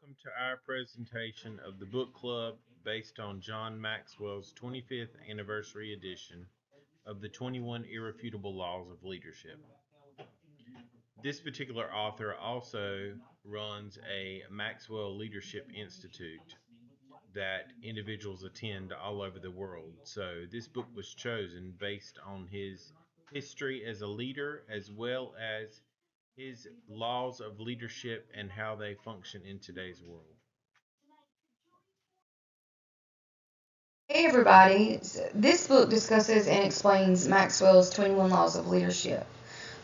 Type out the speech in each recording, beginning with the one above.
Welcome to our presentation of the book club based on John Maxwell's 25th anniversary edition of the 21 Irrefutable Laws of Leadership. This particular author also runs a Maxwell Leadership Institute that individuals attend all over the world. So this book was chosen based on his history as a leader as well as his laws of leadership and how they function in today's world. Hey everybody, this book discusses and explains Maxwell's 21 Laws of Leadership.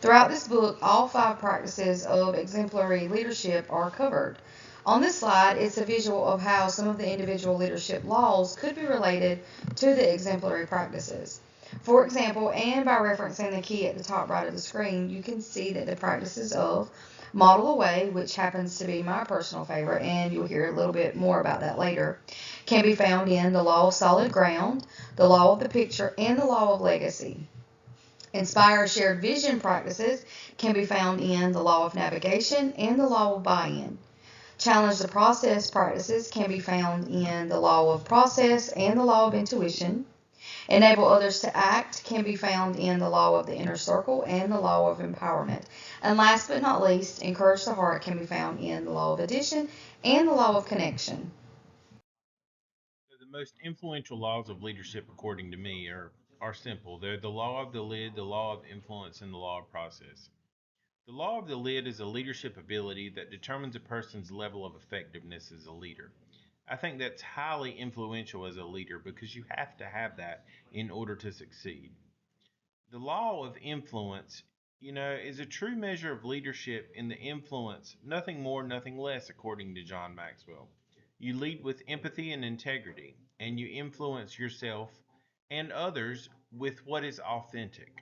Throughout this book, all five practices of exemplary leadership are covered. On this slide, it's a visual of how some of the individual leadership laws could be related to the exemplary practices. For example, and by referencing the key at the top right of the screen, you can see that the practices of model away, which happens to be my personal favorite, and you'll hear a little bit more about that later, can be found in the law of solid ground, the law of the picture, and the law of legacy. Inspire shared vision practices can be found in the law of navigation and the law of buy-in. Challenge the process practices can be found in the law of process and the law of intuition. Enable others to act can be found in the law of the inner circle and the law of empowerment. And last but not least, encourage the heart can be found in the law of addition and the law of connection. So the most influential laws of leadership, according to me, are simple. They're the law of the lid, the law of influence, and the law of process. The law of the lid is a leadership ability that determines a person's level of effectiveness as a leader. I think that's highly influential as a leader because you have to have that in order to succeed. The law of influence, is a true measure of leadership in the influence, nothing more, nothing less, according to John Maxwell. You lead with empathy and integrity, and you influence yourself and others with what is authentic.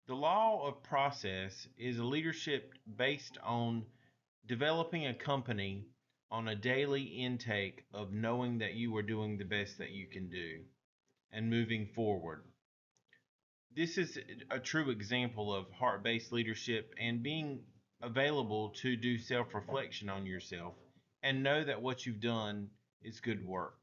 The law of process is a leadership based on developing a company on a daily intake of knowing that you are doing the best that you can do and moving forward. This is a true example of heart based leadership and being available to do self reflection on yourself and know that what you've done is good work.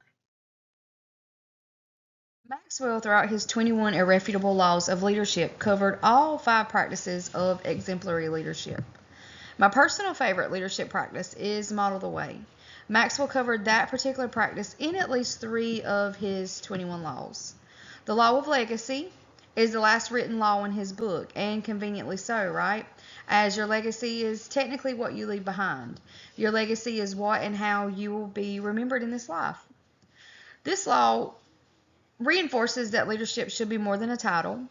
Maxwell, throughout his 21 irrefutable laws of leadership, covered all five practices of exemplary leadership. My personal favorite leadership practice is model the way. Maxwell covered that particular practice in at least three of his 21 laws. The law of legacy is the last written law in his book, and conveniently so, right? As your legacy is technically what you leave behind. Your legacy is what and how you will be remembered in this life. This law reinforces that leadership should be more than a title.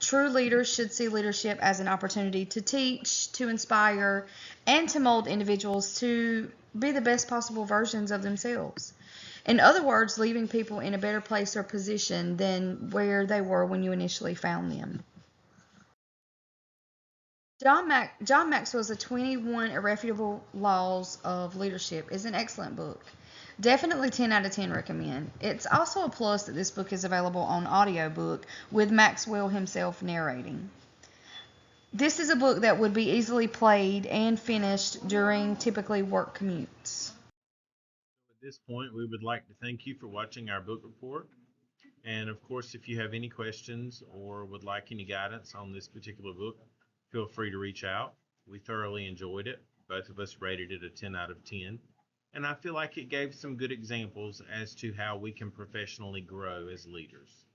True leaders should see leadership as an opportunity to teach, to inspire, and to mold individuals to be the best possible versions of themselves. In other words, leaving people in a better place or position than where they were when you initially found them. John Maxwell's The 21 Irrefutable Laws of Leadership is an excellent book. Definitely 10 out of 10 recommend. It's also a plus that this book is available on audiobook with Maxwell himself narrating. This is a book that would be easily played and finished during typically work commutes. At this point, we would like to thank you for watching our book report. And of course, if you have any questions or would like any guidance on this particular book, feel free to reach out. We thoroughly enjoyed it. Both of us rated it a 10 out of 10. And I feel like it gave some good examples as to how we can professionally grow as leaders.